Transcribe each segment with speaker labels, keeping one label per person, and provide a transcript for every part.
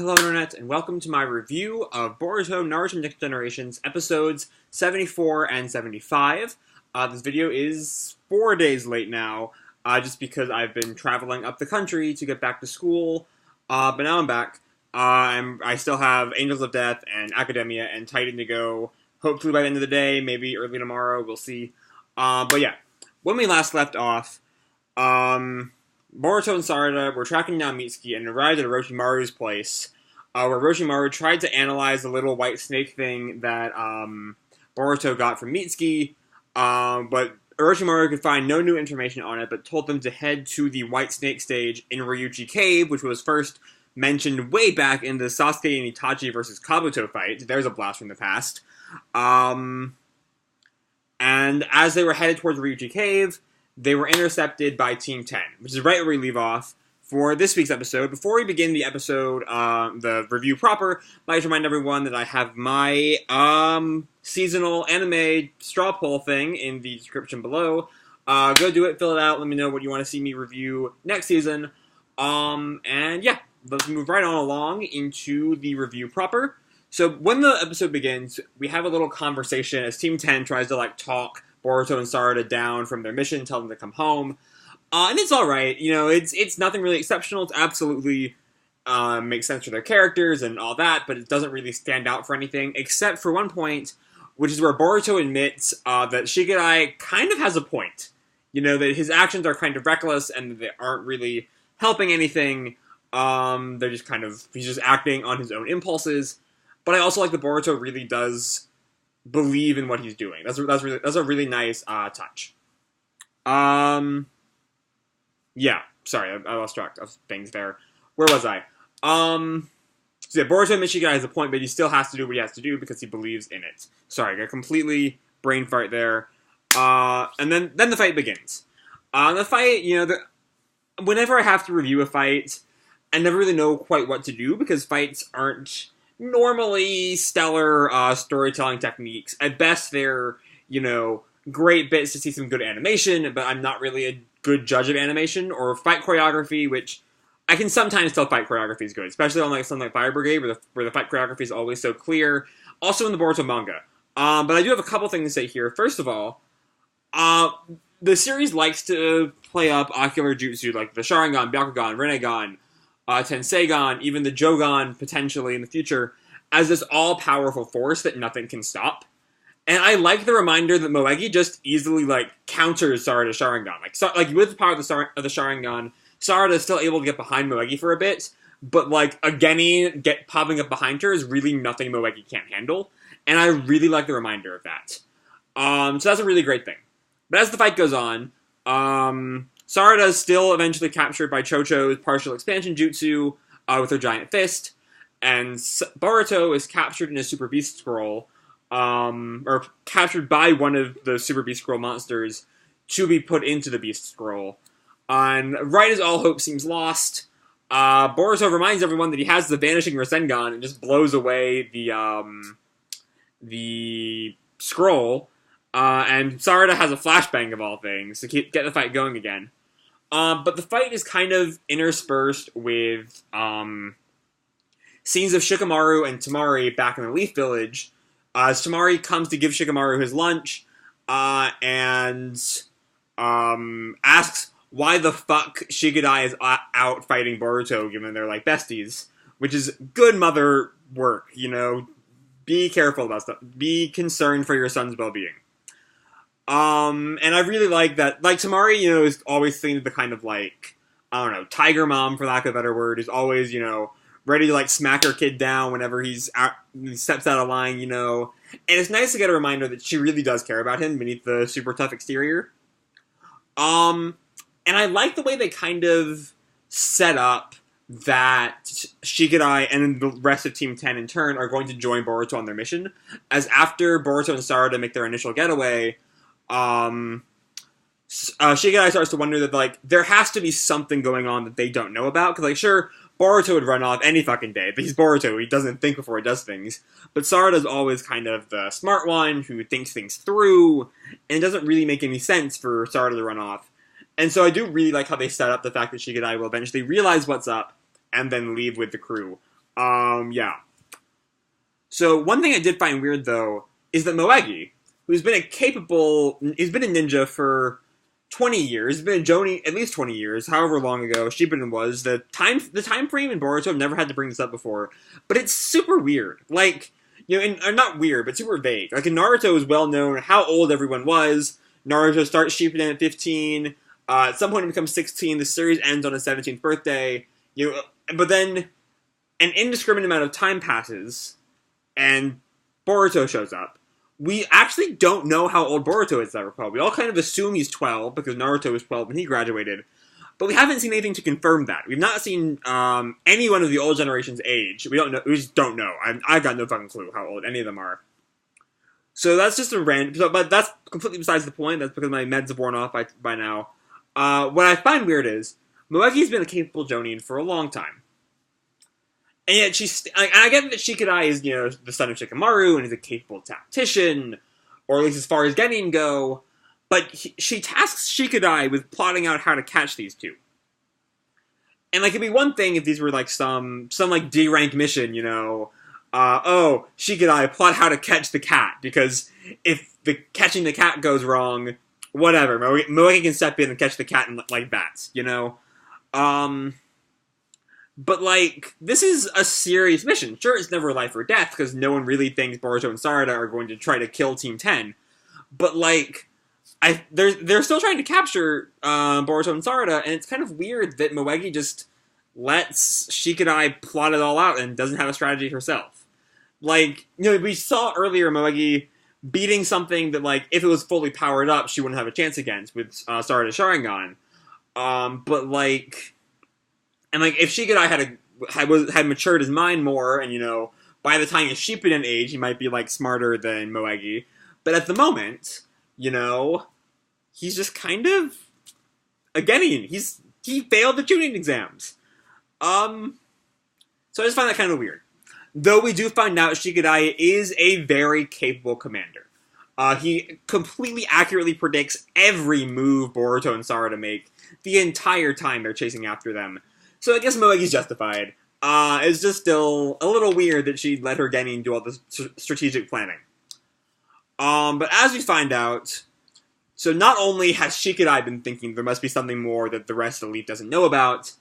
Speaker 1: Hello Internet, and welcome to my review of Boruto Naruto Next Generations episodes 74 and 75. This video is 4 days late now, just because I've been traveling up the country to get back to school, but now I'm back. I still have Angels of Death and Academia and Titan to go, hopefully by the end of the day, maybe early tomorrow, we'll see. But yeah, when we last left off, Boruto and Sarada were tracking down Mitsuki and arrived at Orochimaru's place, where Orochimaru tried to analyze the little white snake thing that Boruto got from Mitsuki, but Orochimaru could find no new information on it, but told them to head to the white snake stage in Ryuchi Cave, which was first mentioned way back in the Sasuke and Itachi versus Kabuto fight. There's a blast from the past. And as they were headed towards Ryuchi Cave, they were intercepted by Team 10, which is right where we leave off for this week's episode. Before we begin the episode, the review proper, I'd like to remind everyone that I have my seasonal anime straw poll thing in the description below. Go do it, fill it out, let me know what you want to see me review next season. And yeah, let's move right on along into the review proper. So when the episode begins, we have a little conversation as Team 10 tries to talk Boruto and Sarada down from their mission, tell them to come home. And it's alright, it's nothing really exceptional. It's absolutely makes sense for their characters and all that, but it doesn't really stand out for anything, except for one point, which is where Boruto admits that Shigerai kind of has a point. That his actions are kind of reckless and they aren't really helping anything. They're just he's just acting on his own impulses. But I also like that Boruto really does believe in what he's doing. That's a really nice touch. Yeah, sorry, I lost track of things there. Where was I? So yeah, Boruto Michigai has a point, but he still has to do what he has to do because he believes in it. Sorry, I got completely brain fart there. And then the fight begins. The fight, whenever I have to review a fight, I never really know quite what to do because fights aren't normally stellar storytelling techniques. At best, they're, great bits to see some good animation, but I'm not really a good judge of animation or fight choreography, which I can sometimes tell fight choreography is good, especially on something like Fire Brigade, where the fight choreography is always so clear. Also in the Boruto manga. But I do have a couple things to say here. First of all, the series likes to play up ocular jutsu, like the Sharingan, Byakugan, Rinnegan, Tenseigan, even the Jogan, potentially in the future, as this all-powerful force that nothing can stop. And I like the reminder that Moegi just easily, counters Sarada's Sharingan. With the power of the Sharingan, Sarada is still able to get behind Moegi for a bit, but, a Geni popping up behind her is really nothing Moegi can't handle, and I really like the reminder of that. So that's a really great thing. But as the fight goes on, Sarada is still eventually captured by Chocho's partial expansion jutsu with her giant fist, and Boruto is captured in a Super Beast Scroll, or captured by one of the Super Beast Scroll monsters to be put into the Beast Scroll. And right as all hope seems lost, Boruto reminds everyone that he has the Vanishing Rasengan and just blows away the scroll, and Sarada has a flashbang of all things to get the fight going again. But the fight is kind of interspersed with scenes of Shikamaru and Temari back in the Leaf Village, as Temari comes to give Shikamaru his lunch, and asks why the fuck Shigerai is out fighting Boruto, given they're besties, which is good mother work, Be careful about stuff. Be concerned for your son's well-being. And I really like that, Temari, is always seen as the kind of, tiger mom, for lack of a better word, is always, ready to, smack her kid down whenever he steps out of line, and it's nice to get a reminder that she really does care about him beneath the super tough exterior. And I like the way they kind of set up that Shigerai and the rest of Team 10 in turn are going to join Boruto on their mission, as after Boruto and Sarada make their initial getaway, Shigerai starts to wonder that, there has to be something going on that they don't know about, because, sure, Boruto would run off any fucking day, but he's Boruto, he doesn't think before he does things, but Sarada's always kind of the smart one who thinks things through, and it doesn't really make any sense for Sarada to run off. And so I do really like how they set up the fact that Shigerai will eventually realize what's up, and then leave with the crew. Yeah. So one thing I did find weird though is that Moegi, who's been he's been a ninja for 20 years, he's been a Jonin at least 20 years, however long ago Shippuden was. The time frame in Boruto, I've never had to bring this up before, but it's super weird. Like, or not weird, but super vague. Like in Naruto, is well known how old everyone was. Naruto starts Shippuden at 15. At some point, he becomes 16. The series ends on his 17th birthday. But then an indiscriminate amount of time passes, and Boruto shows up. We actually don't know how old Boruto is, as I recall. We all kind of assume he's 12, because Naruto was 12 when he graduated. But we haven't seen anything to confirm that. We've not seen anyone of the old generation's age. We don't know. We just don't know. I've got no fucking clue how old any of them are. So that's just a random... But that's completely besides the point. That's because my meds have worn off by now. What I find weird is, Moegi's been a capable Jonin for a long time. And yet I get that Shikadai is, the son of Shikamaru, and is a capable tactician, or at least as far as Genin go, but she tasks Shikadai with plotting out how to catch these two. And, it'd be one thing if these were, some D-rank mission, Shikadai, plot how to catch the cat, because if catching the cat goes wrong, whatever, Moegi can step in and catch the cat like that, But, this is a serious mission. Sure, it's never life or death, because no one really thinks Boruto and Sarada are going to try to kill Team 10. But, they're still trying to capture Boruto and Sarada, and it's kind of weird that Moegi just lets Shikadai plot it all out and doesn't have a strategy herself. We saw earlier Moegi beating something that, if it was fully powered up, she wouldn't have a chance against with Sarada Sharingan. If Shikadai had matured his mind more, and, by the time he's Shippuden age, he might be, smarter than Moegi. But at the moment, he's just kind of a Genin. He failed the tuning exams. So I just find that kind of weird. Though we do find out Shikadai is a very capable commander. He completely accurately predicts every move Boruto and Sarada make the entire time they're chasing after them. So I guess Moegi's justified. It's just still a little weird that she let her Genin do all the strategic planning. But as we find out, so not only has Shikadai been thinking there must be something more that the rest of the Elite doesn't know about,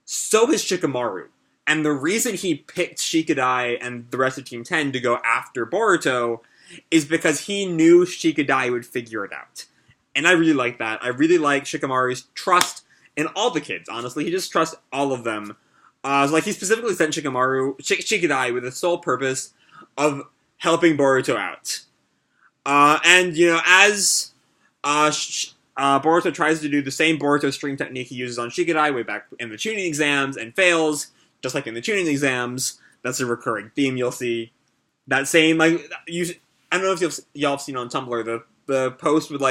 Speaker 1: so has Shikamaru. And the reason he picked Shikadai and the rest of Team 10 to go after Boruto is because he knew Shikadai would figure it out. And I really like that. I really like Shikamaru's trust in all the kids, honestly. He just trusts all of them. He specifically sent Shikadai with the sole purpose of helping Boruto out. As Boruto tries to do the same Boruto stream technique he uses on Shikadai way back in the tuning exams and fails, just like in the tuning exams, that's a recurring theme you'll see. That same, I don't know if y'all have seen on Tumblr, the post with,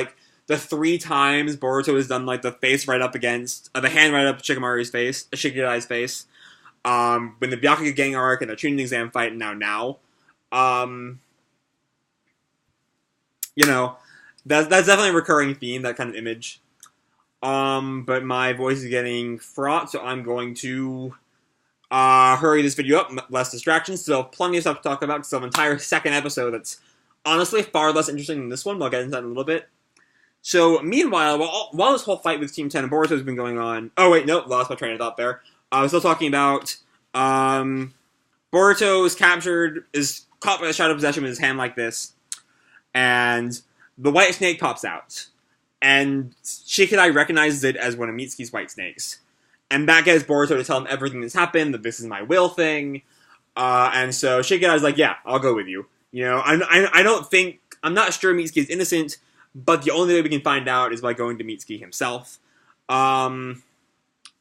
Speaker 1: the 3 times Boruto has done, the face right up against, the hand right up Shikadai's face, when the Byakuga gang arc and the tuning exam fight, and now. That's definitely a recurring theme, that kind of image. But my voice is getting fraught, so I'm going to hurry this video up, less distractions, so plenty of stuff to talk about, because I have an entire second episode that's honestly far less interesting than this one, but I'll get into that in a little bit. So, meanwhile, while this whole fight with Team 10 and Boruto has been going on... Oh, wait, nope, lost my train of thought there. I was still talking about... Boruto is caught by the Shadow Possession with his hand like this, and the white snake pops out. And Shikadai recognizes it as one of Mitsuki's white snakes. And that gets Boruto to tell him everything that's happened, that this is my will thing. And so Shikadai's like, yeah, I'll go with you. I'm not sure Mitsuki is innocent, but the only way we can find out is by going to Mitsuki himself. And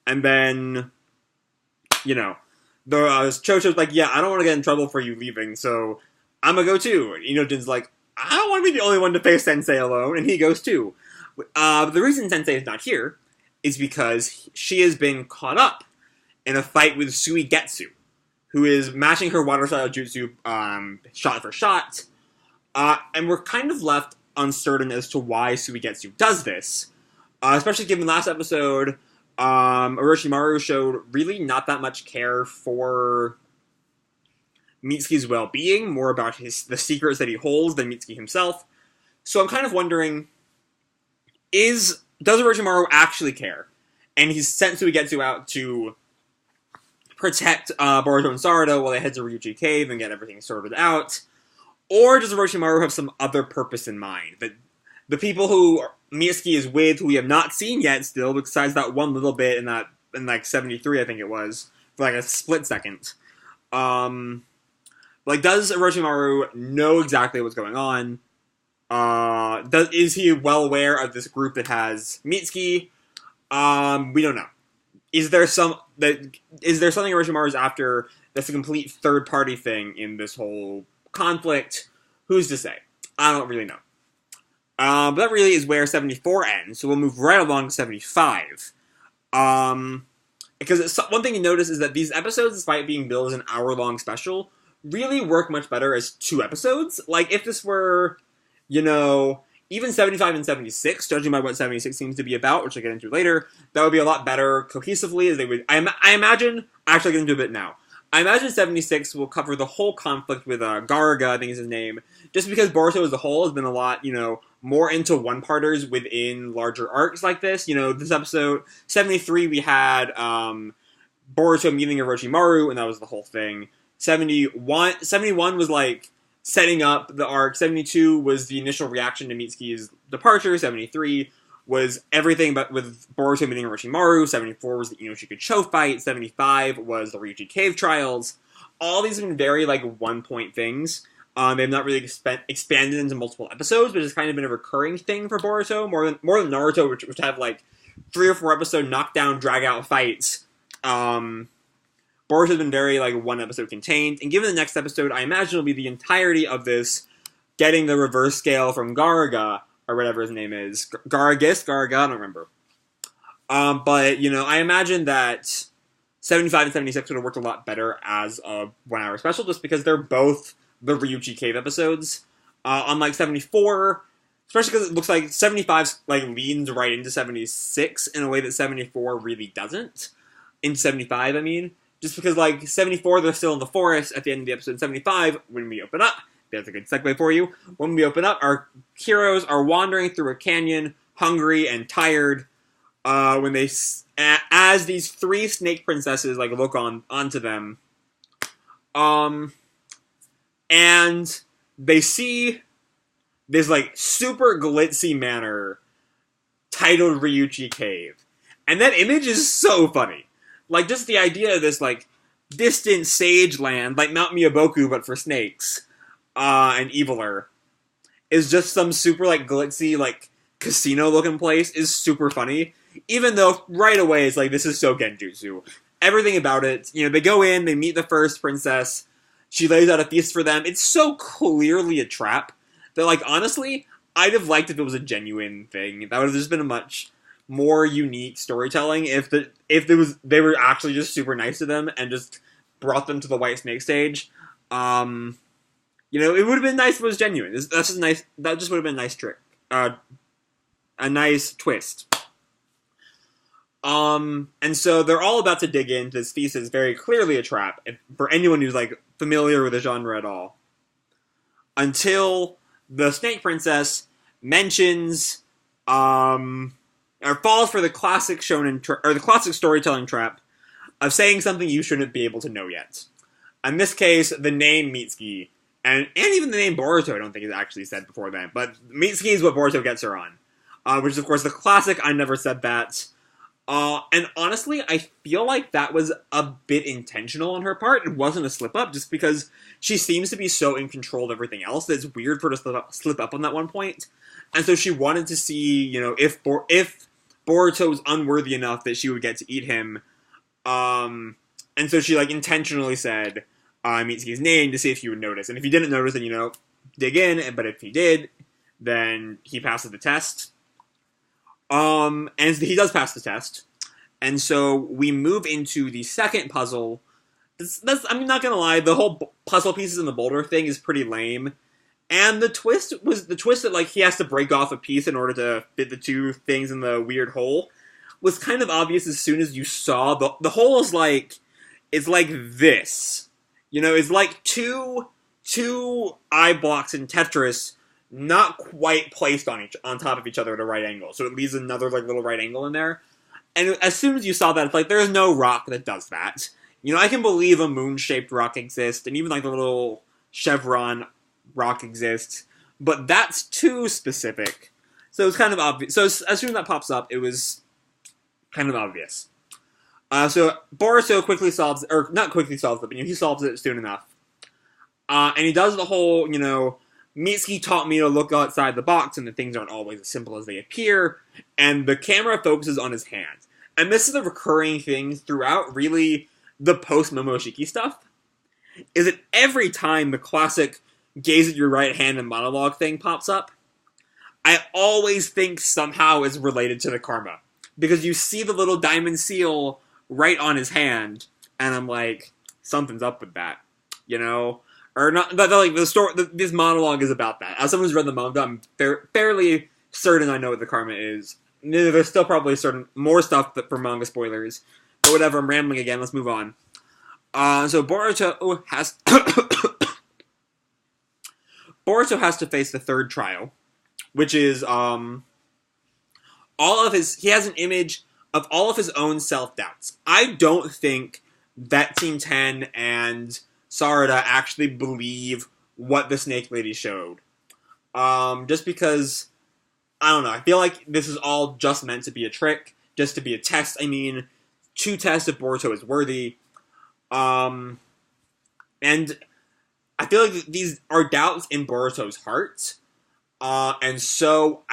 Speaker 1: then, Chocho's like, yeah, I don't want to get in trouble for you leaving, so I'm gonna go too. And Inojin's like, I don't want to be the only one to face Sensei alone, and he goes too. But the reason Sensei is not here is because she has been caught up in a fight with Suigetsu, who is matching her water style jutsu shot for shot. And we're kind of left uncertain as to why Suigetsu does this. Especially given last episode, Orochimaru showed really not that much care for Mitsuki's well-being, more about the secrets that he holds than Mitsuki himself. So I'm kind of wondering, does Orochimaru actually care? And he's sent Suigetsu out to protect Boruto and Sarada while they head to Ryuchi Cave and get everything sorted out? Or does Orochimaru have some other purpose in mind? That the people who Mitsuki is with, who we have not seen yet still, besides that one little bit in like 73, I think it was, for like a split second. Like, does Orochimaru know exactly what's going on? Is he well aware of this group that has Mitsuki? We don't know. Is there something Orochimaru's after that's a complete third-party thing in this whole conflict? Who's to say? I don't really know. But that really is where 74 ends, so we'll move right along to 75. Because one thing you notice is that these episodes, despite being billed as an hour-long special, really work much better as 2 episodes. Like, if this were, even 75 and 76, judging by what 76 seems to be about, which I'll get into later, that would be a lot better cohesively, as they would... I imagine... Actually, I'll get into a bit now. I imagine 76 will cover the whole conflict with Garuga, I think is his name, just because Boruto as a whole has been a lot, more into one-parters within larger arcs like this. This episode, 73, we had Boruto meeting Orochimaru, and that was the whole thing. 71 was, like, setting up the arc. 72 was the initial reaction to Mitsuki's departure. 73 was everything but with Boruto meeting Orochimaru. 74 was the Inoshika Cho fight. 75 was the Ryuchi Cave trials. All these have been very, like, one-point things. They've not really expanded into multiple episodes, but it's kind of been a recurring thing for Boruto, more than Naruto, which have, like, 3 or 4 episode knockdown, drag-out fights. Boruto's been very, like, one episode contained, and given the next episode, I imagine it'll be the entirety of this getting the reverse scale from Garuga, or whatever his name is. Garuga, I don't remember. But, I imagine that 75 and 76 would have worked a lot better as a 1 hour special, just because they're both the Ryuchi Cave episodes. Unlike 74, especially because it looks like 75 like leans right into 76 in a way that 74 really doesn't. In 75, I mean. Just because, like, 74, they're still in the forest at the end of the episode. 75, when we open up, that's a good segue for you. When we open up, our heroes are wandering through a canyon, hungry and tired, as these 3 snake princesses, like, look onto them. And they see this, like, super glitzy manor titled Ryuchi Cave. And that image is so funny. Like, just the idea of this, like, distant sage land, like Mount Miyaboku, but for snakes, and eviler, is just some super, like, glitzy, like, casino-looking place, is super funny. Even though, right away, it's like, this is so Genjutsu. Everything about it, they go in, they meet the first princess, she lays out a feast for them. It's so clearly a trap that, like, honestly, I'd have liked if it was a genuine thing. That would have just been a much more unique storytelling if they were actually just super nice to them and just brought them to the White Snake stage. It would have been nice if it was genuine. That's just nice. That just would have been a nice trick. A nice twist. And so they're all about to dig into this feast. It's very clearly a trap for anyone who's, like, familiar with the genre at all. Until the Snake Princess mentions, or falls for the classic shonen, or the classic storytelling trap of saying something you shouldn't be able to know yet. In this case, the name Mitsuki, and even the name Boruto I don't think is actually said before then, but Mitsuki is what Boruto gets her on. Which is, of course, the classic I never said that. And honestly, I feel like that was a bit intentional on her part. It wasn't a slip-up, just because she seems to be so in control of everything else that it's weird for her to slip up on that one point. And so she wanted to see, if Boruto was unworthy enough that she would get to eat him. And so she, like, intentionally said Mitsuki's name to see if he would notice. And if he didn't notice, then, dig in. But if he did, then he passes the test. And he does pass the test. And so we move into the second puzzle. I'm not gonna lie, the whole puzzle pieces in the boulder thing is pretty lame. And the twist that, like, he has to break off a piece in order to fit the 2 things in the weird hole was kind of obvious as soon as you saw the hole is like, it's like this. It's like two eye blocks in Tetris, not quite placed on top of each other at a right angle. So it leaves another like little right angle in there. And as soon as you saw that, it's like there's no rock that does that. I can believe a moon-shaped rock exists, and even like the little chevron rock exists, but that's too specific. So it's kind of obvious. So as soon as that pops up, it was kind of obvious. So Boruto quickly solves, or not quickly solves it, but he solves it soon enough. And he does the whole, Mitsuki taught me to look outside the box, and that things aren't always as simple as they appear. And the camera focuses on his hand. And this is a recurring thing throughout, really, the post-Momoshiki stuff. Is that every time the classic gaze at your right hand and monologue thing pops up, I always think somehow is related to the karma. Because you see the little diamond seal right on his hand, and I'm like, something's up with that, Or not, like the story. This monologue is about that. As someone who's read the manga, I'm fairly certain I know what the karma is. There's still probably more stuff for manga spoilers, but whatever. I'm rambling again. Let's move on. So Boruto has Boruto has to face the third trial, which is all of his. He has an image of all of his own self-doubts. I don't think that Team 10 and Sarada actually believe what the Snake Lady showed. Just because, I don't know, I feel like this is all just meant to be a trick, just to be a test. I mean, to test if Boruto is worthy. And I feel like these are doubts in Boruto's heart. And so,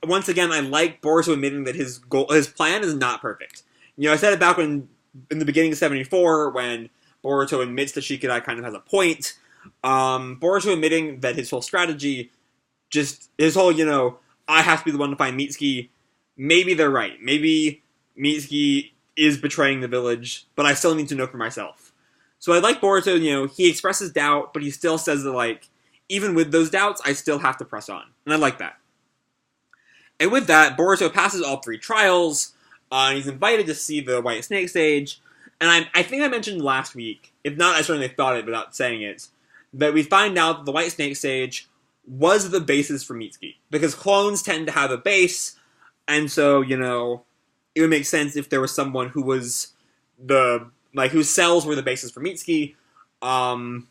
Speaker 1: once again, I like Boruto admitting that his plan is not perfect. I said it back in the beginning of 74, when Boruto admits that Shikadai kind of has a point. Boruto admitting that his whole strategy, his whole, I have to be the one to find Mitsuki, maybe they're right. Maybe Mitsuki is betraying the village, but I still need to know for myself. So I like Boruto, he expresses doubt, but he still says that, like, even with those doubts, I still have to press on. And I like that. And with that, Boruto passes all 3 trials, and he's invited to see the White Snake stage. And I think I mentioned last week, if not, I certainly thought it without saying it, that we find out that the White Snake stage was the basis for Mitsuki. Because clones tend to have a base, and so, it would make sense if there was someone who was whose cells were the basis for Mitsuki, and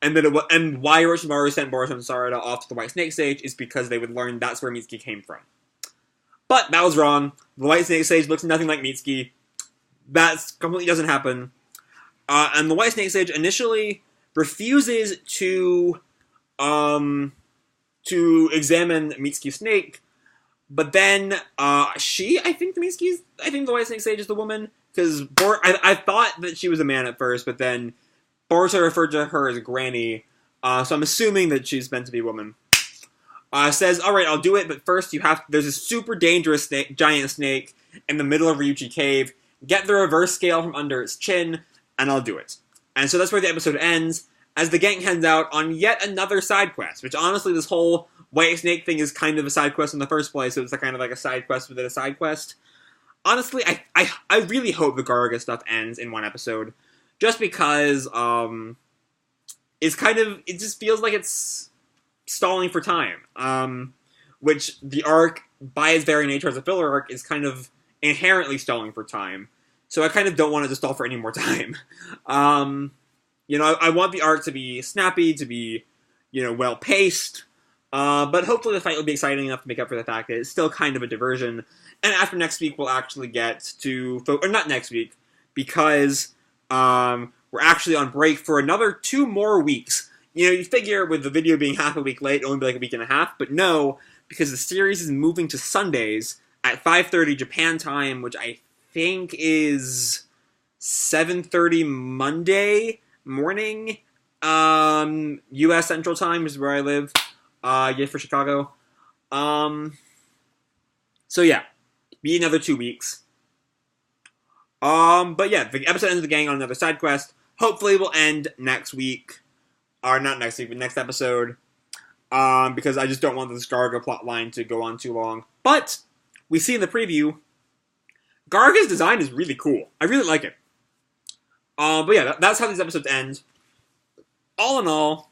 Speaker 1: why Orochimaru sent Boruto and Sarada off to the White Snake stage is because they would learn that's where Mitsuki came from. But that was wrong. The White Snake stage looks nothing like Mitsuki. That completely doesn't happen. And the White Snake stage initially refuses to examine Mitsuki's snake, but then I think the White Snake stage is the woman, because I thought that she was a man at first, but then Boruto referred to her as Granny, so I'm assuming that she's meant to be a woman. Says, alright, I'll do it, but first there's a super dangerous giant snake in the middle of Ryuchi Cave. Get the reverse scale from under its chin, and I'll do it. And so that's where the episode ends, as the gang heads out on yet another side quest, which honestly, this whole White Snake thing is kind of a side quest in the first place, so it's kind of like a side quest within a side quest. Honestly, I really hope the Garuga stuff ends in one episode, just because, it just feels like it's stalling for time, which the arc, by its very nature as a filler arc, is kind of inherently stalling for time. So I kind of don't want it to stall for any more time. I want the arc to be snappy, to be, well-paced, but hopefully the fight will be exciting enough to make up for the fact that it's still kind of a diversion. And after next week, we'll actually get to... Or not next week, because we're actually on break for another 2 more weeks. You figure with the video being half a week late, it'll only be like a week and a half, but no, because the series is moving to Sundays at 5:30 Japan time, which I think is 7:30 Monday morning, U.S. Central Time is where I live, for Chicago. So yeah, be another 2 weeks. But yeah, the episode ends with the gang on another side quest. Hopefully we'll end next week. Or not next week, but next episode. Because I just don't want the Garuga plotline to go on too long. But we see in the preview, Garuga's design is really cool. I really like it. But yeah, that's how these episodes end. All in all,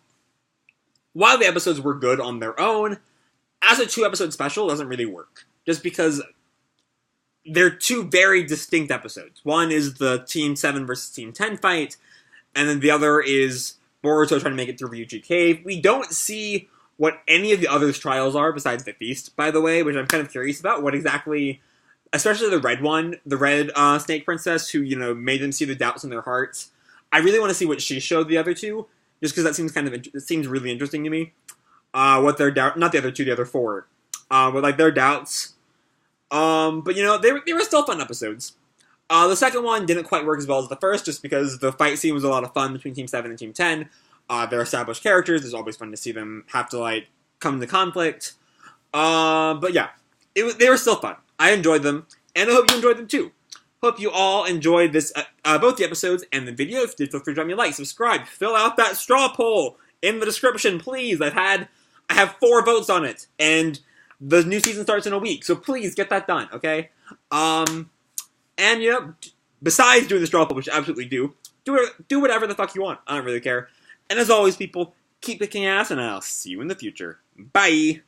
Speaker 1: while the episodes were good on their own, as a 2-episode special, it doesn't really work. Just because they're two very distinct episodes. One is the Team 7 versus Team 10 fight, and then the other is Boruto trying to make it through Ryuji Cave. We don't see what any of the others' trials are besides the feast, by the way, which I'm kind of curious about. What exactly, especially the red one, the red snake princess, who, made them see the doubts in their hearts. I really want to see what she showed the other two, just because that seems it seems really interesting to me. What their doubt, not the other two, the other four, but like their doubts. But they were still fun episodes. The second one didn't quite work as well as the first, just because the fight scene was a lot of fun between Team 7 and Team 10. They're established characters. It's always fun to see them have to, come into conflict. But yeah, they were still fun. I enjoyed them, and I hope you enjoyed them too. Hope you all enjoyed this, both the episodes and the video. If you did, feel free to drop me a like, subscribe, fill out that straw poll in the description, please. I have 4 votes on it, and the new season starts in a week, so please get that done, okay? And, besides doing the straw poll, which I absolutely do whatever the fuck you want. I don't really care. And as always, people, keep kicking ass, and I'll see you in the future. Bye!